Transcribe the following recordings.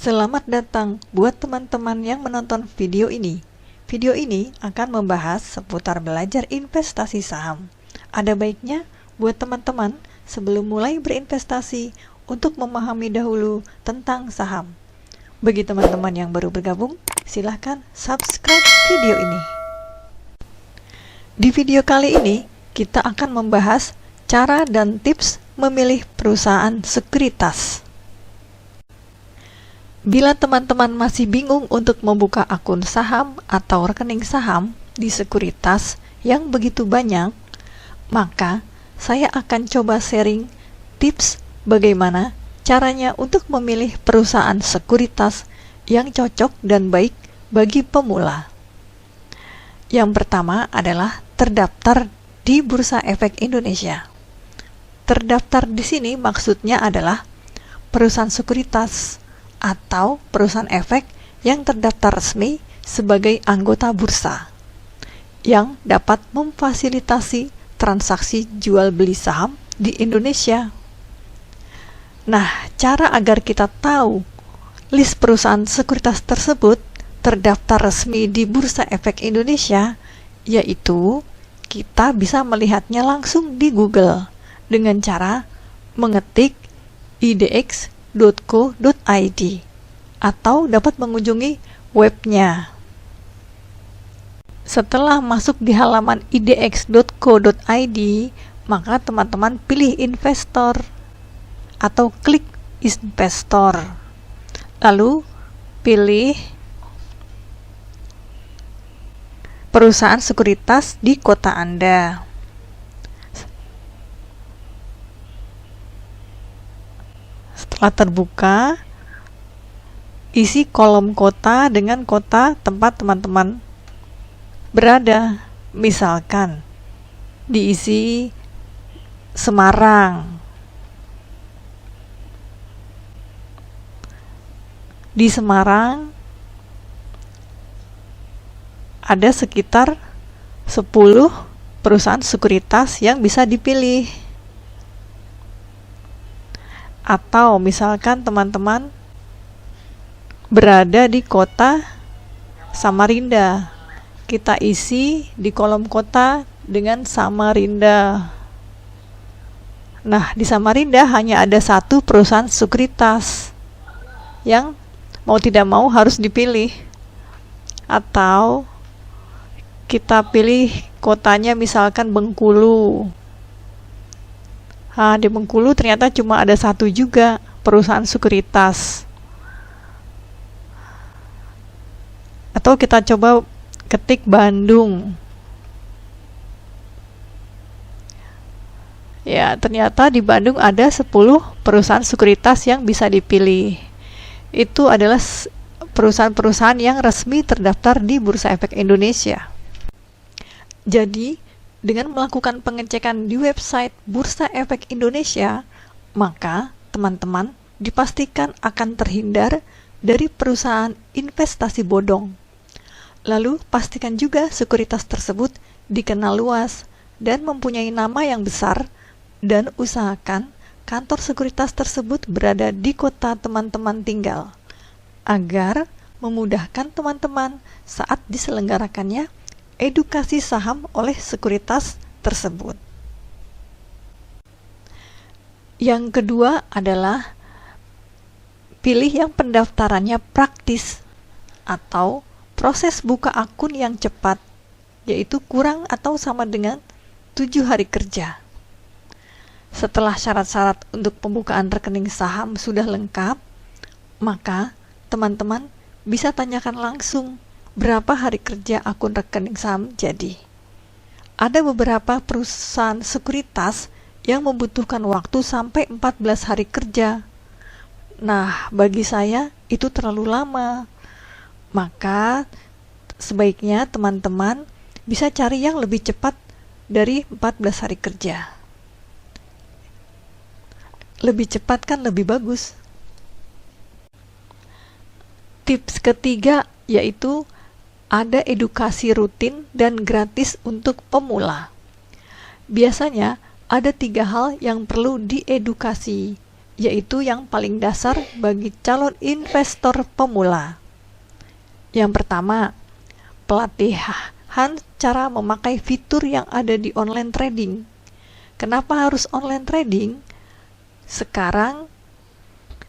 Selamat datang buat teman-teman yang menonton video ini. Video ini akan membahas seputar belajar investasi saham. Ada baiknya buat teman-teman sebelum mulai berinvestasi untuk memahami dahulu tentang saham. Bagi teman-teman yang baru bergabung, silahkan subscribe video ini. Di video kali ini, kita akan membahas cara dan tips memilih perusahaan sekuritas. Bila teman-teman masih bingung untuk membuka akun saham atau rekening saham di sekuritas yang begitu banyak, maka saya akan coba sharing tips bagaimana caranya untuk memilih perusahaan sekuritas yang cocok dan baik bagi pemula. Yang pertama adalah terdaftar di Bursa Efek Indonesia. Terdaftar di sini maksudnya adalah perusahaan sekuritas atau perusahaan efek yang terdaftar resmi sebagai anggota bursa yang dapat memfasilitasi transaksi jual beli saham di Indonesia. Nah, cara agar kita tahu list perusahaan sekuritas tersebut terdaftar resmi di Bursa Efek Indonesia, yaitu kita bisa melihatnya langsung di Google dengan cara mengetik idx.co.id atau dapat mengunjungi webnya. Setelah masuk di halaman idx.co.id, maka teman-teman pilih investor atau klik investor. Lalu pilih perusahaan sekuritas di kota Anda. Setelah terbuka, isi kolom kota dengan kota tempat teman-teman berada. Misalkan diisi Semarang. Di Semarang ada sekitar 10 perusahaan sekuritas yang bisa dipilih. Atau misalkan teman-teman berada di kota Samarinda, kita isi di kolom kota dengan Samarinda. Nah, di Samarinda hanya ada satu perusahaan sekuritas yang mau tidak mau harus dipilih. Atau kita pilih kotanya misalkan Bengkulu. Di Bengkulu ternyata cuma ada satu juga perusahaan sekuritas. Atau kita coba ketik Bandung. Ya, ternyata di Bandung ada 10 perusahaan sekuritas yang bisa dipilih. Itu adalah perusahaan-perusahaan yang resmi terdaftar di Bursa Efek Indonesia. Jadi, dengan melakukan pengecekan di website Bursa Efek Indonesia, maka teman-teman dipastikan akan terhindar dari perusahaan investasi bodong. Lalu, pastikan juga sekuritas tersebut dikenal luas dan mempunyai nama yang besar, dan usahakan kantor sekuritas tersebut berada di kota teman-teman tinggal, agar memudahkan teman-teman saat diselenggarakannya edukasi saham oleh sekuritas tersebut. Yang kedua adalah pilih yang pendaftarannya praktis atau proses buka akun yang cepat, yaitu kurang atau sama dengan 7 hari kerja. Setelah syarat-syarat untuk pembukaan rekening saham sudah lengkap, maka teman-teman bisa tanyakan langsung berapa hari kerja akun rekening saham jadi. Ada beberapa perusahaan sekuritas yang membutuhkan waktu sampai 14 hari kerja. Nah, bagi saya itu terlalu lama. Maka sebaiknya teman-teman bisa cari yang lebih cepat dari 14 hari kerja. Lebih cepat kan lebih bagus. Tips ketiga yaitu ada edukasi rutin dan gratis untuk pemula. Biasanya ada 3 hal yang perlu diedukasi, yaitu yang paling dasar bagi calon investor pemula. Yang pertama, pelatihan cara memakai fitur yang ada di online trading. Kenapa harus online trading? Sekarang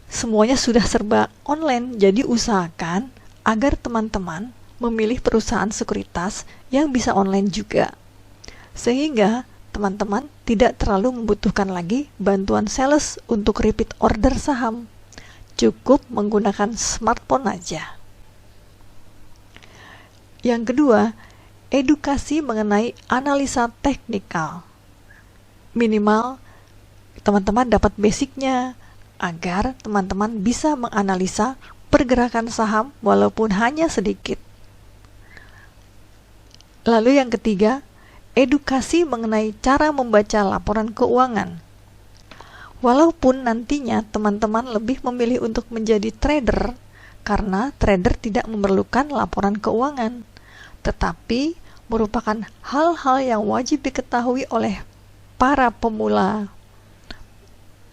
semuanya sudah serba online, jadi usahakan agar teman-teman memilih perusahaan sekuritas yang bisa online juga. Sehingga teman-teman tidak terlalu membutuhkan lagi bantuan sales untuk repeat order saham. Cukup menggunakan smartphone aja. Yang kedua, edukasi mengenai analisa teknikal. Minimal teman-teman dapat basicnya agar teman-teman bisa menganalisa pergerakan saham walaupun hanya sedikit. Lalu yang ketiga, edukasi mengenai cara membaca laporan keuangan. Walaupun nantinya teman-teman lebih memilih untuk menjadi trader karena trader tidak memerlukan laporan keuangan, tetapi merupakan hal-hal yang wajib diketahui oleh para pemula.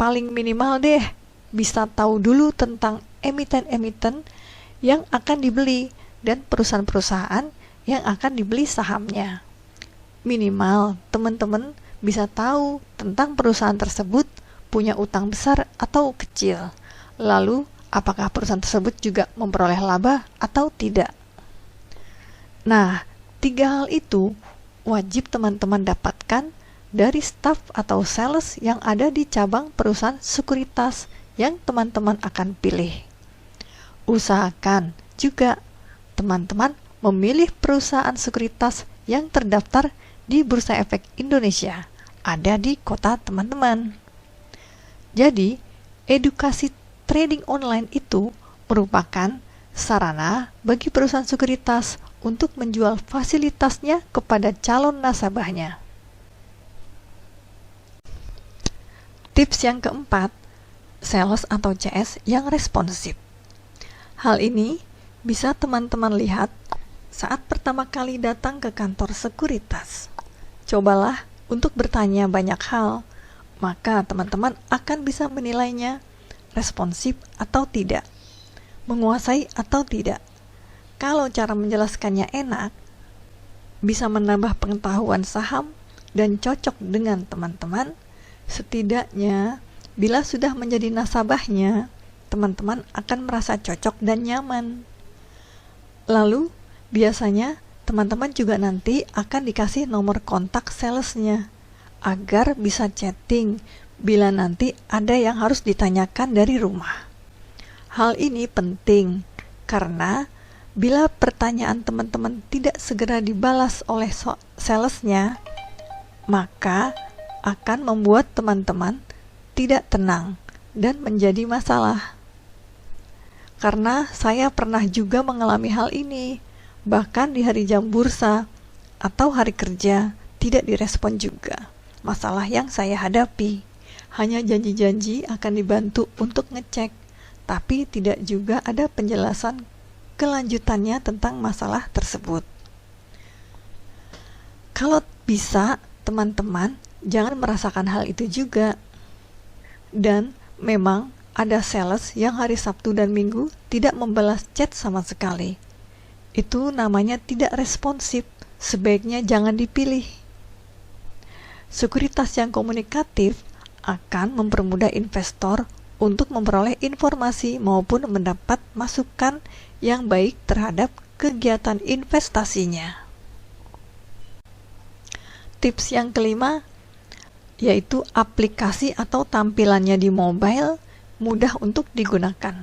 Paling minimal deh, bisa tahu dulu tentang emiten-emiten yang akan dibeli dan perusahaan-perusahaan yang akan dibeli sahamnya. Minimal teman-teman bisa tahu tentang perusahaan tersebut punya utang besar atau kecil. Lalu, apakah perusahaan tersebut juga memperoleh laba atau tidak? Nah, 3 hal itu wajib teman-teman dapatkan dari staf atau sales yang ada di cabang perusahaan sekuritas yang teman-teman akan pilih. Usahakan juga teman-teman memilih perusahaan sekuritas yang terdaftar di Bursa Efek Indonesia, ada di kota teman-teman. Jadi, edukasi trading online itu merupakan sarana bagi perusahaan sekuritas untuk menjual fasilitasnya kepada calon nasabahnya. Tips yang keempat, sales atau CS yang responsif. Hal ini bisa teman-teman lihat saat pertama kali datang ke kantor sekuritas. Cobalah untuk bertanya banyak hal, maka teman-teman akan bisa menilainya responsif atau tidak, menguasai atau tidak. Kalau cara menjelaskannya enak, bisa menambah pengetahuan saham dan cocok dengan teman-teman, setidaknya bila sudah menjadi nasabahnya, teman-teman akan merasa cocok dan nyaman. Lalu, biasanya teman-teman juga nanti akan dikasih nomor kontak salesnya agar bisa chatting bila nanti ada yang harus ditanyakan dari rumah. Hal ini penting karena bila pertanyaan teman-teman tidak segera dibalas oleh salesnya, maka akan membuat teman-teman tidak tenang dan menjadi masalah. Karena saya pernah juga mengalami hal ini, bahkan di hari jam bursa atau hari kerja tidak direspon juga. Masalah yang saya hadapi hanya janji-janji akan dibantu untuk ngecek, tapi tidak juga ada penjelasan kelanjutannya tentang masalah tersebut. Kalau bisa, teman-teman jangan merasakan hal itu juga. Dan memang ada sales yang hari Sabtu dan Minggu tidak membalas chat sama sekali. Itu namanya tidak responsif, sebaiknya jangan dipilih. Sekuritas yang komunikatif akan mempermudah investor untuk memperoleh informasi maupun mendapat masukan yang baik terhadap kegiatan investasinya. Tips yang kelima, yaitu aplikasi atau tampilannya di mobile mudah untuk digunakan.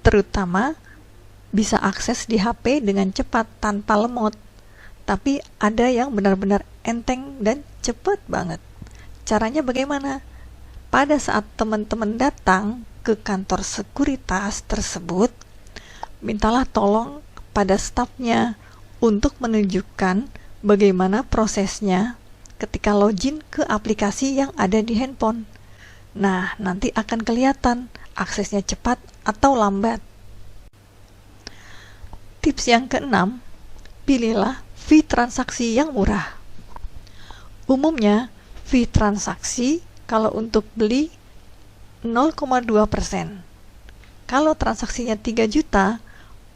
Terutama bisa akses di HP dengan cepat tanpa lemot. Tapi ada yang benar-benar enteng dan cepat banget. Caranya bagaimana? Pada saat teman-teman datang ke kantor sekuritas tersebut, mintalah tolong pada stafnya untuk menunjukkan bagaimana prosesnya ketika login ke aplikasi yang ada di handphone. Nah, nanti akan kelihatan aksesnya cepat atau lambat. Tips yang keenam, pilihlah fee transaksi yang murah. Umumnya, fee transaksi kalau untuk beli 0,2%. Kalau transaksinya 3 juta,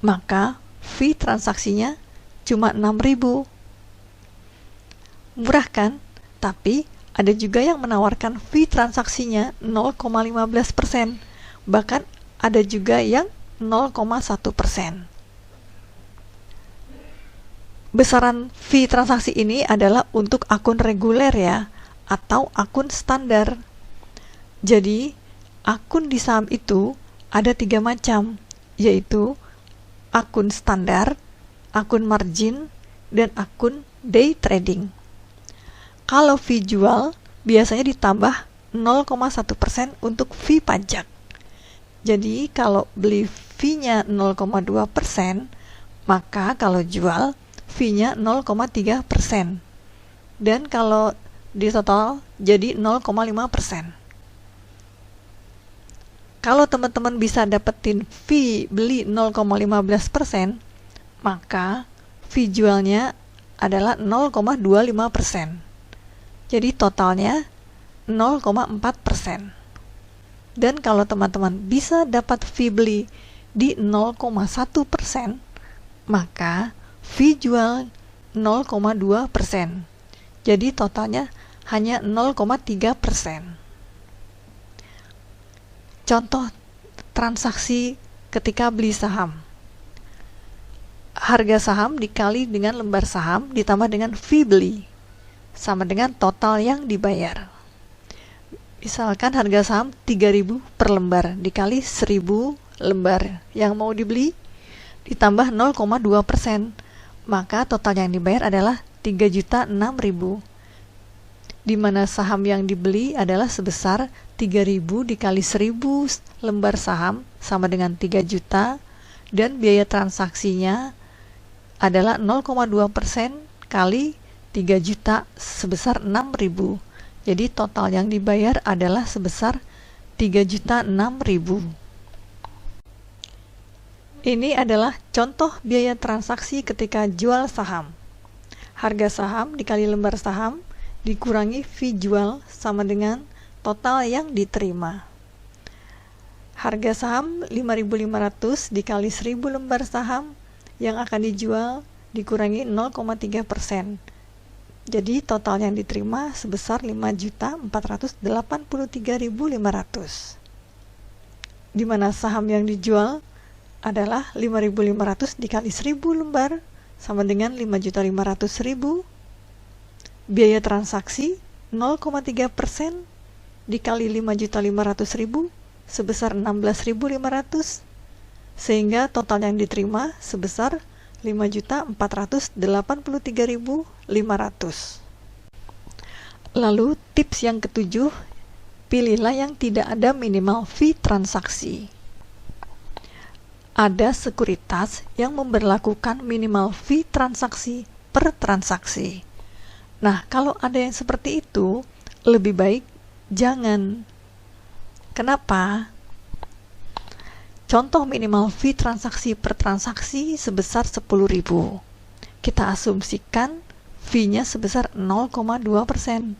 maka fee transaksinya cuma 6.000. Murah kan? Tapi ada juga yang menawarkan fee transaksinya 0,15%. Bahkan ada juga yang 0,1%. Besaran fee transaksi ini adalah untuk akun reguler ya, atau akun standar. Jadi, akun di saham itu ada 3 macam, yaitu akun standar, akun margin, dan akun day trading. Kalau fee jual, biasanya ditambah 0,1% untuk fee pajak. Jadi, kalau beli fee-nya 0,2%, maka kalau jual, fee-nya 0,3%. Dan kalau di total, jadi 0,5%. Kalau teman-teman bisa dapetin fee beli 0,15%, maka fee jualnya adalah 0,25%. Jadi totalnya 0,4%. Dan kalau teman-teman bisa dapat fee beli di 0,1%, maka fee jual 0,2%. Jadi totalnya hanya 0,3%. Contoh transaksi ketika beli saham. Harga saham dikali dengan lembar saham ditambah dengan fee beli, sama dengan total yang dibayar. Misalkan harga saham 3.000 per lembar dikali 1.000 lembar yang mau dibeli ditambah 0,2%, maka total yang dibayar adalah 3.006.000, di mana saham yang dibeli adalah sebesar 3.000 dikali 1.000 lembar saham sama dengan 3 juta, dan biaya transaksinya adalah 0,2% kali 3 juta sebesar 6.000. Jadi total yang dibayar adalah sebesar 3.006.000. Ini adalah contoh biaya transaksi ketika jual saham. Harga saham dikali lembar saham dikurangi fee jual sama dengan total yang diterima. Harga saham 5.500 dikali 1.000 lembar saham yang akan dijual dikurangi 0,3%. Jadi total yang diterima sebesar 5.483.500. Di mana saham yang dijual adalah 5.500 dikali 1.000 lembar sama dengan 5.500.000. Biaya transaksi 0,3% dikali 5.500.000 sebesar 16.500, sehingga total yang diterima sebesar 5.483.500. Lalu tips yang ketujuh, pilihlah yang tidak ada minimal fee transaksi. Ada sekuritas yang memberlakukan minimal fee transaksi per transaksi. Nah, kalau ada yang seperti itu, lebih baik jangan. Kenapa? Contoh minimal fee transaksi per transaksi sebesar 10.000. Kita asumsikan fee-nya sebesar 0,2%.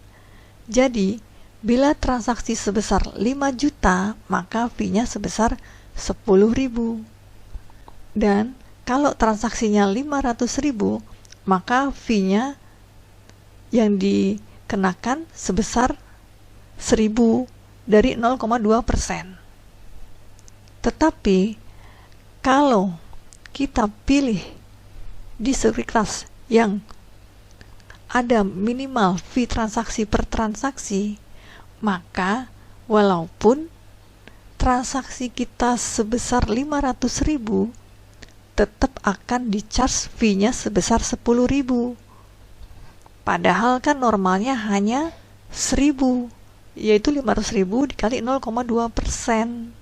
Jadi, bila transaksi sebesar 5 juta, maka fee-nya sebesar 10.000. Dan kalau transaksinya 500.000, maka fee-nya yang dikenakan sebesar 1.000 dari 0,2%. Tetapi kalau kita pilih di sekuritas yang ada minimal fee transaksi per transaksi, maka walaupun transaksi kita sebesar 500.000, tetap akan di-charge fee-nya sebesar 10.000. Padahal kan normalnya hanya 1.000, yaitu 500.000 dikali 0,2%.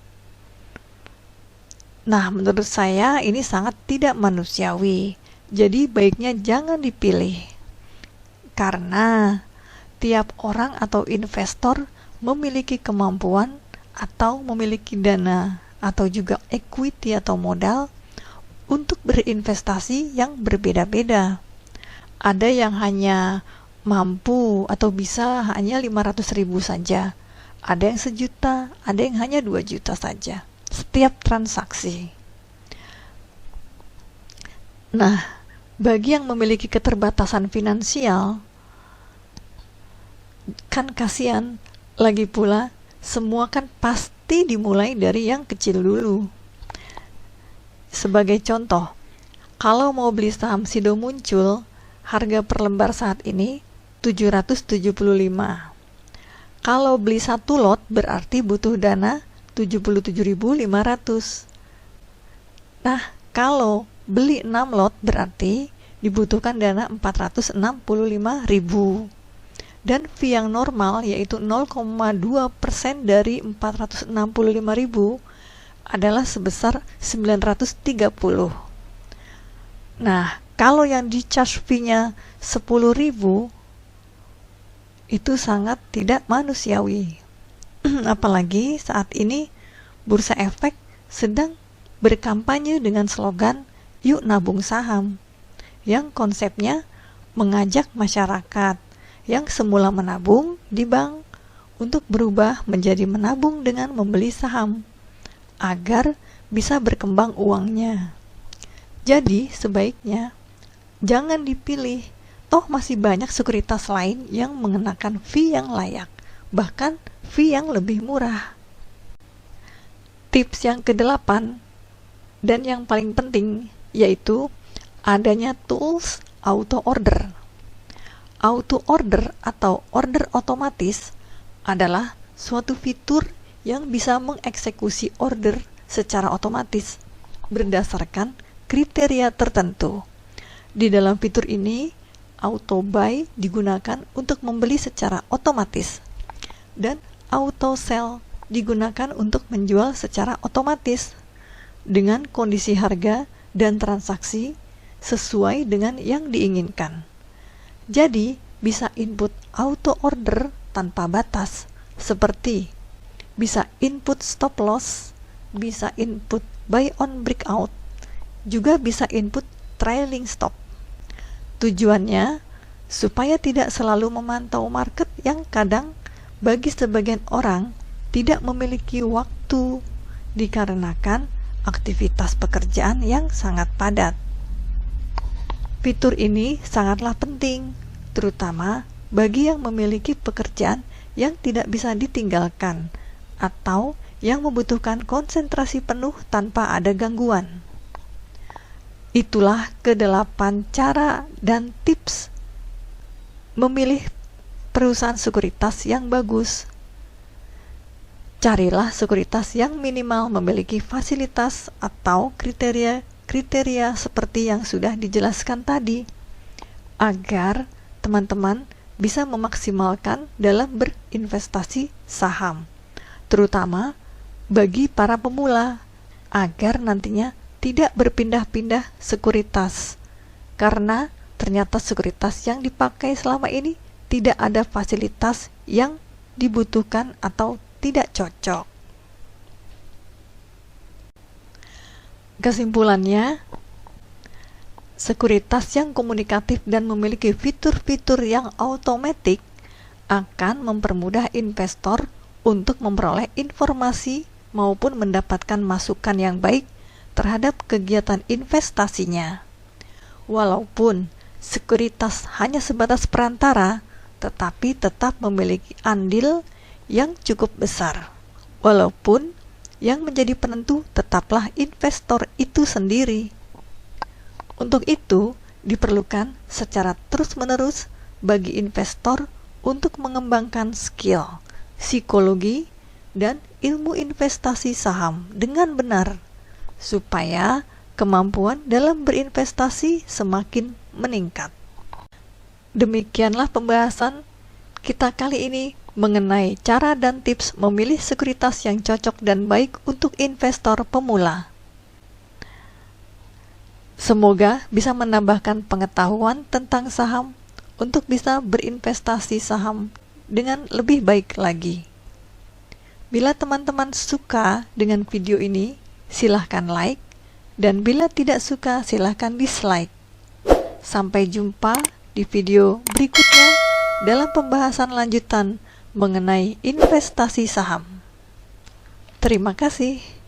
Nah, menurut saya ini sangat tidak manusiawi. Jadi baiknya jangan dipilih. Karena tiap orang atau investor memiliki kemampuan atau memiliki dana atau juga equity atau modal untuk berinvestasi yang berbeda-beda. Ada yang hanya mampu atau bisa hanya 500.000 saja. Ada yang 1 juta, ada yang hanya 2 juta saja setiap transaksi. Nah, bagi yang memiliki keterbatasan finansial, kan kasihan. Lagi pula, semua kan pasti dimulai dari yang kecil dulu. Sebagai contoh, kalau mau beli saham Sido Muncul, harga per lembar saat ini 775. Kalau beli 1 lot berarti butuh dana 77.500. Nah, kalau beli 6 lot berarti dibutuhkan dana 465.000. Dan fee yang normal yaitu 0,2% dari 465.000 adalah sebesar 930. Nah, kalau yang di charge fee-nya 10.000 itu sangat tidak manusiawi. Apalagi saat ini Bursa Efek sedang berkampanye dengan slogan "Yuk nabung saham", yang konsepnya mengajak masyarakat yang semula menabung di bank untuk berubah menjadi menabung dengan membeli saham agar bisa berkembang uangnya. Jadi sebaiknya jangan dipilih, toh masih banyak sekuritas lain yang mengenakan fee yang layak, bahkan fee yang lebih murah. Tips yang ke-8 dan yang paling penting yaitu adanya tools auto order. Auto order atau order otomatis adalah suatu fitur yang bisa mengeksekusi order secara otomatis berdasarkan kriteria tertentu. Di dalam fitur ini, auto buy digunakan untuk membeli secara otomatis dan auto sell digunakan untuk menjual secara otomatis dengan kondisi harga dan transaksi sesuai dengan yang diinginkan. Jadi, bisa input auto order tanpa batas, seperti bisa input stop loss, bisa input buy on breakout, juga bisa input trailing stop. Tujuannya, supaya tidak selalu memantau market yang kadang bagi sebagian orang tidak memiliki waktu dikarenakan aktivitas pekerjaan yang sangat padat. Fitur ini sangatlah penting, terutama bagi yang memiliki pekerjaan yang tidak bisa ditinggalkan atau yang membutuhkan konsentrasi penuh tanpa ada gangguan. Itulah ke-8 cara dan tips memilih perusahaan sekuritas yang bagus. Carilah sekuritas yang minimal memiliki fasilitas atau kriteria seperti yang sudah dijelaskan tadi, agar teman-teman bisa memaksimalkan dalam berinvestasi saham, terutama bagi para pemula, agar nantinya tidak berpindah-pindah sekuritas, karena ternyata sekuritas yang dipakai selama ini tidak ada fasilitas yang dibutuhkan atau tidak cocok. Kesimpulannya, sekuritas yang komunikatif dan memiliki fitur-fitur yang otomatis akan mempermudah investor untuk memperoleh informasi maupun mendapatkan masukan yang baik terhadap kegiatan investasinya. Walaupun sekuritas hanya sebatas perantara, tetapi tetap memiliki andil yang cukup besar. Walaupun yang menjadi penentu tetaplah investor itu sendiri. Untuk itu, diperlukan secara terus-menerus bagi investor untuk mengembangkan skill, psikologi, dan ilmu investasi saham dengan benar, supaya kemampuan dalam berinvestasi semakin meningkat. Demikianlah pembahasan kita kali ini mengenai cara dan tips memilih sekuritas yang cocok dan baik untuk investor pemula. Semoga bisa menambahkan pengetahuan tentang saham untuk bisa berinvestasi saham dengan lebih baik lagi. Bila teman-teman suka dengan video ini, silahkan like, dan bila tidak suka silahkan dislike. Sampai jumpa di video berikutnya dalam pembahasan lanjutan mengenai investasi saham. Terima kasih.